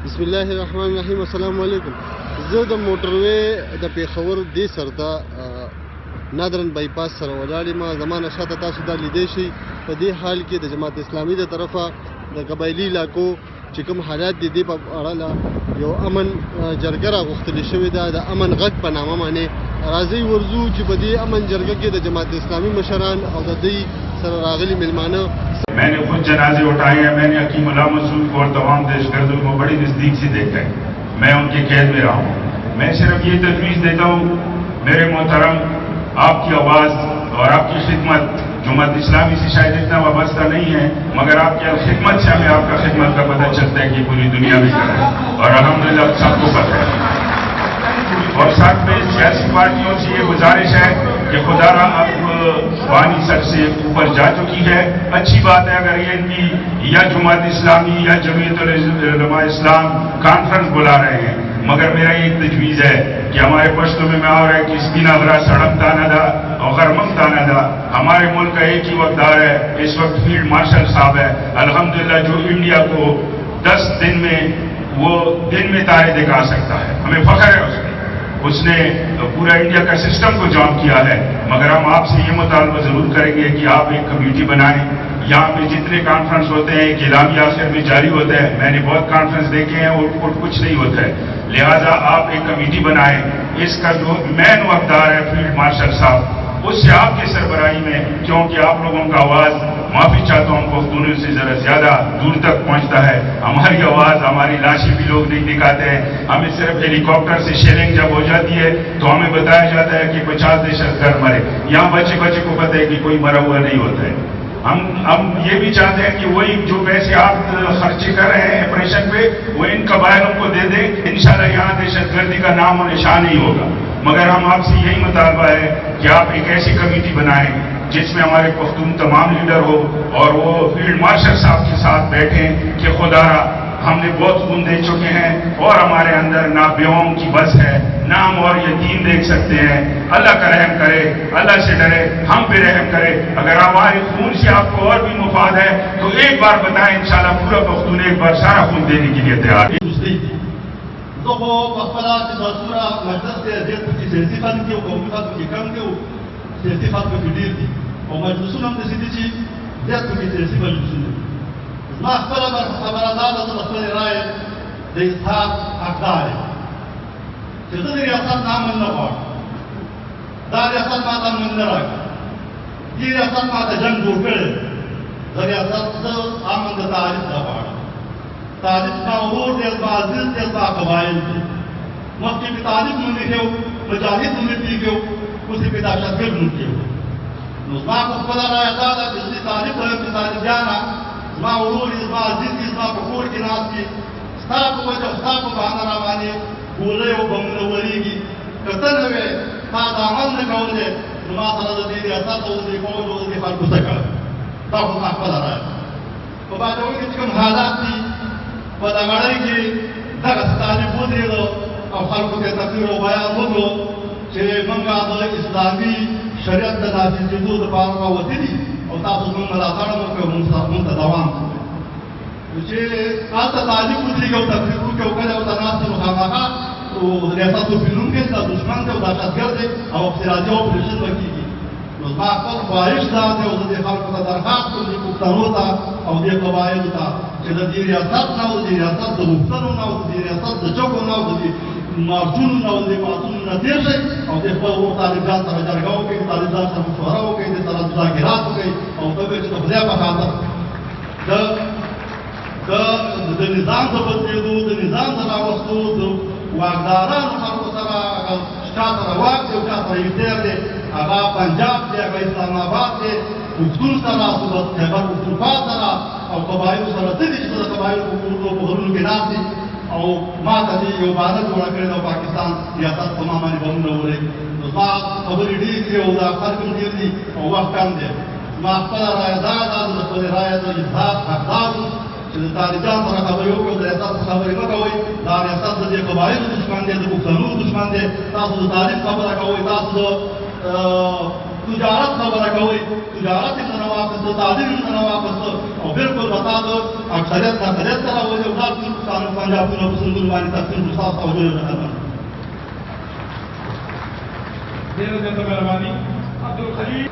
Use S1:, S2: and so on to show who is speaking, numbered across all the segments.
S1: बिस्मिल्लाहिर्रहमानिर्रहीम अस्सलाम वालेकुम। زه د موټروي د پیښور دې سر ته نادرن بایپاس سره ولاړ یم. زمانه شاته تاسو دا لیدی شئ په دې حال کې د جماعت اسلامي د طرفه د قبایلي علاقو چې کوم حالات دي دې په اړه یو امن جرګه راغوښتل شوې ده. د امن غږ په نامه باندې راځئ ورځو چې په دې امن جرګه کې د جماعت اسلامي مشران او د دوی سره راغلي میلمانه
S2: मैंने खुद जनाजे उठाए हैं। मैंने हकीम उल्लाह मसूद को और तमाम दहशतगर्दों को बड़ी नज़दीक से देखा है। मैं उनके कैद में रहा हूँ। मैं सिर्फ ये तजवीज़ देता हूँ, मेरे मोहतरम, आपकी आवाज़ और आपकी खिदमत जमात इस्लामी से शायद इतना वाबस्ता नहीं है, मगर आपकी खिदमत से हमें आपका खिदमत का पता चलता है कि पूरी दुनिया में कर रहे हैं और अल्हम्दुलिल्लाह सबको पता है। और साथ में सियासी पार्टियों से ये गुजारिश है कि खुदारा अब वानी सर से ऊपर जा चुकी है। अच्छी बात है अगर ये इनकी या जमात इस्लामी या जमीयतुल उलमा इस्लाम कॉन्फ्रेंस बुला रहे हैं, मगर मेरा एक तजवीज़ है कि हमारे पश्तो में आ रहा है कि स्पिना भरा सड़क ताना दा और गरमम ताना दा। हमारे मुल्क का एक ही वक्तदार है इस वक्त फील्ड मार्शल साहब है, अल्हम्दुलिल्लाह, जो इंडिया को 10 दिन में वो दिन में तारे दिखा सकता है। हमें फख्र है उसने पूरा इंडिया का सिस्टम को जॉइन किया है। मगर हम आपसे ये मुतालबा जरूर करेंगे कि आप एक कमेटी बनाएं। यहाँ पे जितने कॉन्फ्रेंस होते हैं एक इलामी आखिर में जारी होता है, मैंने बहुत कॉन्फ्रेंस देखे हैं और कुछ नहीं होता है। लिहाजा आप एक कमेटी बनाएं। इसका जो मेन वक्तदार है फील्ड मार्शल साहब, उससे आपकी सरबराही में, क्योंकि आप लोगों का आवाज़, माफ़ी चाहता हूँ, पख्तूनों से ज़रा ज़्यादा दूर तक पहुँचता है। हमारी आवाज़, हमारी लाशें भी लोग नहीं दिखाते हैं। हमें सिर्फ हेलीकॉप्टर से शेलिंग जब हो जाती है तो हमें बताया जाता है कि 50 दहशतगर्द मरे। यहाँ बच्चे को पता है कि कोई मरा हुआ नहीं होता है। हम ये भी चाहते हैं कि वही जो पैसे आप खर्चे कर रहे हैं ऑपरेशन पे, वो इन कबायलों को दे दें। इंशाल्लाह यहाँ दहशतगर्दी का नाम और निशान नहीं होगा। मगर हम आपसे यही मुतालबा है कि आप एक ऐसी कमेटी बनाएं जिसमें हमारे पख्तून तमाम लीडर हो और वो फील्ड मार्शल साहब के साथ बैठें कि खुदारा हमने बहुत खून दे चुके हैं और हमारे अंदर ना बेवों की बस है, ना हम और यतीम देख सकते हैं। अल्लाह का रहम करे, अल्लाह से डरे, हम पे रहम करे। अगर हमारे खून से आपको और भी मुफाद है तो एक बार बताएं, इंशाल्लाह पूरा पख्तून एक बार सारा खून देने के लिए तैयार है।
S3: तो वो पखला की दसूरा मजलिस से देश की सियासी खान की कौमी खान की कम के सियासी खान की ढील थी और मजलिस हम सीधी चीज देश की सियासी मजलिस ما خبر خبردار د خپل رائے د اسحاق حقدار چې د ریاست نام نه وړ دا ریاست ما ته من نه راغی دې ریاست ما ته جنگ جوړ کړ د ریاست د امن د تعریف نه وړ تعریف کا اور د عزیز د قبایل مکه کی تعریف نه کېو مجاهد نه کېو اوسې په داشتګر نه کېو نو ما خپل رائے دا د تعریف په تعریف جانا ما ورور ما عزیز ما پکور کې ناس کې ستاسو په وجه ستاسو په انا باندې ګولې او بمونه وريږي کته نه وي تا دا عمل نه کولې نو ما سره د دې ریاست او د کومو د خلکو څخه دا خو ما خپل راځي په باندې وایي چې کوم حالات دي په دا غړي کې دا ستاسو بودري او خلکو ته تفسیر او بیان وکړو چې موږ د اسلامي شریعت د نافذېدو لپاره وتلي او تاسو موږ ملاتړ وکړو موږ ته دوام چې تاسو تعلیم وکړئ او تفسیر وکړو کله او تاسو نو هغه او ریاست په نوم کې تاسو دښمن ته او دهشتګرد او اقتصادي اپریشن وکړي نو ما خپل خواهش دا دی او د خلکو ته درخواست کوم چې پښتنو ته او د قبایلو ته چې د دې ریاست نه او د ریاست د غوښتنو نه او د ریاست د چوکو نه او د مارچونو نه او د پاڅونو نه تېر شي او د خپل طالبان سره جرګه وکړي، طالبان سره مشوره وکړي، د سره مذاکرات وکړي او ته به چې د خدای په خاطر د نظام د بدلېدو، د نظام د راوستو، د واکدارانو خلکو سره چا سره واک دی او چا سره اختیار دی، هغه پنجاب دی، هغه اسلام آباد دی، پښتون سره، خیبر پښتونخوا سره او قبایلو سره څه دي چې د قبایلو په غرونو کې ناست دي او ما ته دې یو بانه جوړه کړې ده پاکستان ریاست په ما باندې بمونه وري نو ما خبرې ډېرې دي او دا خلک هم ډېر دي او وخت کم دی. ما خپله رایه دا ده د خپلې رایې د اظهار حقدار یم چې د طالبان سره خبرې وکړو، د ریاست سره خبرې مه کوئ. دا ریاست د دې قبایلو دښمن دی، د پښتنو دښمن دی. تاسو د طالب خبره کوئ، تاسو د تجارت خبره کوي تجارت یې نه واخیسته تعلیم یې نه واخیسته او بالکل بتا د اکثریت ناکثریت ته راولي او دا ټول پښتانه پنجابونه په سندونو باندې تقسیم شو تاسو توجه یې وکړه
S4: ډېره زیاته مهرباني عبدالخلیل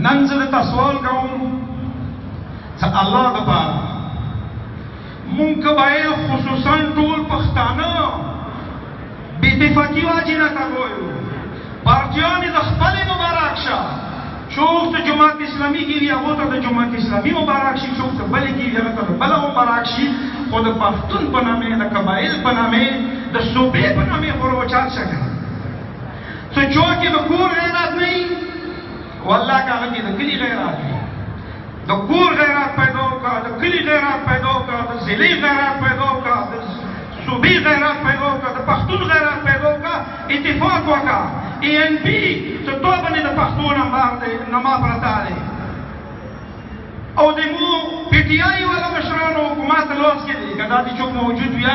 S5: نن زه درته سوال کوم چې الله دپاره مونږ قبایل خصوصا ټول پښتانه بې اتفاقي واجب نه ته وایو پارټیان یې د خپلې مبارک شه څوک د جماعت اسلامي کېږي هغو ته د جماعت اسلامي مبارک شي څوک د بلې کېږي هغه ته د بله مبارک شي خو د پښتون په نامې د قبایل په نامې د صوبې په نامې خو روچات شه که څه چوک یې د کور غیرات نه وي والله که هغه کې د کلي غیرات وي د کور غیرات پیدا وکړه د کلي غیرات پیدا وکړه د ضلعې غیرات پیدا وکړه د صوبې غیرات پیدا وکړه د پښتون غیرات پیدا وکړه اتفاق وکړه ANP چې تو باندې د پښتو نمبر دی نما پرته دی او د مو PTI والا مشرانو حکومت لوس کې دی که دا دې څوک موجود وي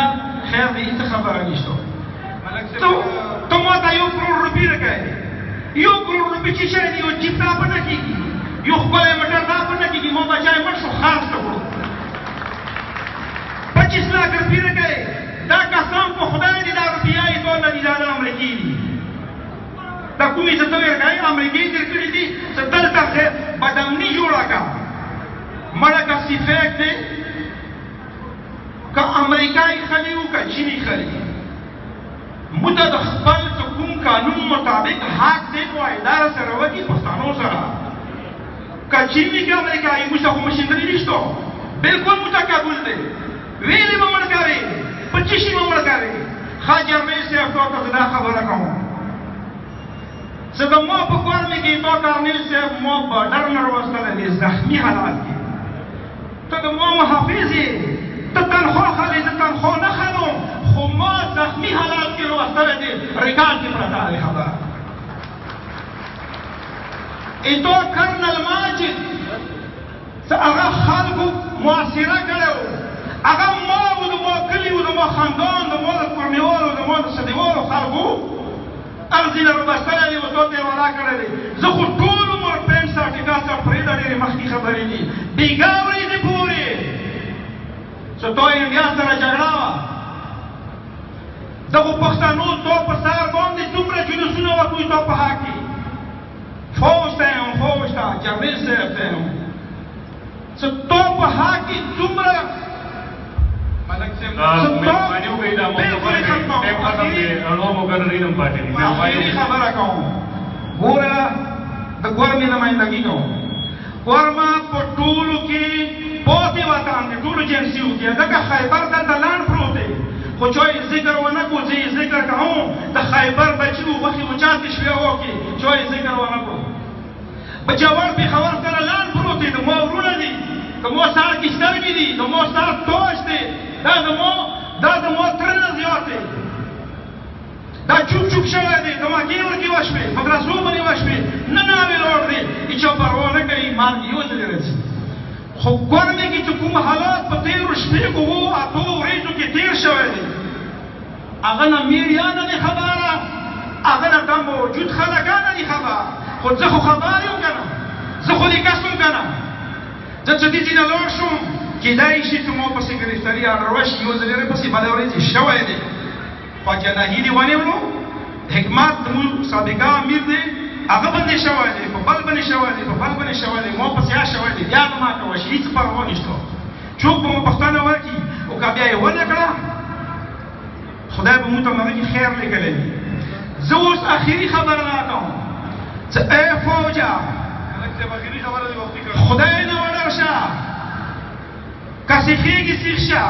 S5: خیر دی هېڅ خبره نشته ته ما ته 1 کروڑ روپۍ راکوې 1 کروڑ روپۍ چې شی دی یو جیپ دا به نه کېږي یو ښکلی موټر دا به نه کېږي ما بچای مړ شو خرڅ ته کړو 25 لاک روپۍ راکوې دا قسم په خدای دی دا روپیا یې ټول نه دي دا د امریکې دي دا کومې چې ته ورکوې امریکې تېر کړي دي چې دلته بدامني جوړه کړه مړه که صفیک دی که امریکایي خلي وو که چیني خلي موږ د خپل کوم قانون مطابق حق دی نو اداره سره وکړي پښتنو سره که چیني که امریکایي موږ ته خو مشندري نشته بلکل موږ ته قبول دی ویلې به مړ کوې په څه شي به مړ کوې ښه جرمې صاحب تو ته دا خبره کوم چې د ما په کور مې کې تو کارنیل صاحب ما بارډر نه راوستلی دی زخمي حالات کې ته د ما محافظ یې ته تنخوا خلې زه تنخوا نه خلم خو ما زخمي حالات کې راوستلی دی ریکارډ کې پرته دی خبره ایتو کرنل ماجد چې هغه خلکو معاصره کړی و هغه ما و د ما کلي و د ما خاندان د ما د کورنیوالو د ما د صدیوالو خلکو ارضي نه راوستلی دی و تو ته یې ولا کړی دی زه خو ټول عمر پنډ سرټیکا سره پرېږده ډېرې مخکې خبرې دي بېګا ورځې پورې چې تو انډیا سره جګړه وه دغو پښتنو تو په سر باندې څومره جلوسونه وکړي تو په حق کې فوج ته یم فوج ته جمیل صاحب ته یم چې تو په حق کې څومره
S4: مهرباني وکړئ دا موضوع ټیم ختم دی نو مقررین هم پاتې دي
S5: آخري خبره کوم ګوره د ګورمې نمایندګي کوم ګورمه په ټولو کې پاتې وطن دی ټولو جنسیو کې ځکه خیبر دلته لاند پروت دی خو چای ذکر ونه کړو زه یې ذکر کوم د خیبر بچي وو غوښې مچاتې شوې وکړي چای ذکر ونه کړو بچاوړ پېښور سره لاند پروت دی د ما ورونه دي د ما سر کې سترګې دي د ما سر توش دی دا د ما تره نه زیات دی دا چوپ چوپ شوی دی د ما ګیور کې وشوې مدرسو باندې وشوې نه ناوې لوړ دی هېچا پروا نه کوي مرګ یو ځلې راځي خو ګورمې کې چې کوم حالات په تېرو شپېږو وو اتو ورځو کې تېر شوی دی هغه نه میډیا نه دی خبره هغه نه دا موجود خلکان نه دي خبر خو زه خو خبر یم که نه زه خو دې کس یم که نه زه چې دې ځای نه لاړ شم کېدای شي چې ما پسې ګرفتاري اډر وشي یو ځلې پسې بله ورځ شوی دی خواجه ناهید یې ونیولو حکمت زموږ سابقه امیر دی هغه باندې شوی دی په بل باندې شوی دی په بل باندې شوی دی ما پسې هغه شوی دی بیا به ماته وشي هېڅ پروا نشته څوک به مو پوښتنه وکړي او که بیا یې ونه کړه خدای به موږ ته هغه کې خیر لیکلی وي زه اوس اخري خبره راکوم چې ای فوجه خدای نه وډار شه که سیخېږي سیخ شه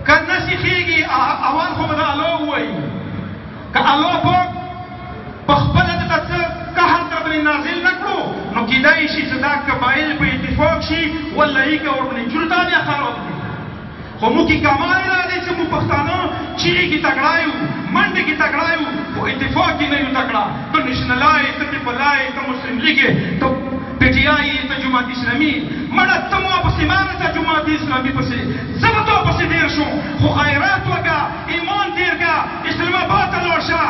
S5: که نه سیخېږي اول خو به د الله ووایي که الله پاک په خپله دته څه قهر درباندې نازل نه کړو نو کېدای شي چې دا قبایل په اتفاق شي والله که ورباندې جوړتا بیا خراب کړي خو موږ کې کمال را دی چې موږ پښتانه چیغې کې تکړه یو منډې کې تکړه یو خو اتفاق کې نه یو تکړه ته نشنلای ته پیپلای ته مسلم لیګ ته پی ٹی آئی ته جماعت اسلامي مړه ته مو پسې مانه ته جماعت اسلامي پسې زه به تو پسې ډېر شو خو خیرات وکړه ایمان تېر کړه اسلام آباد ته لاړ شه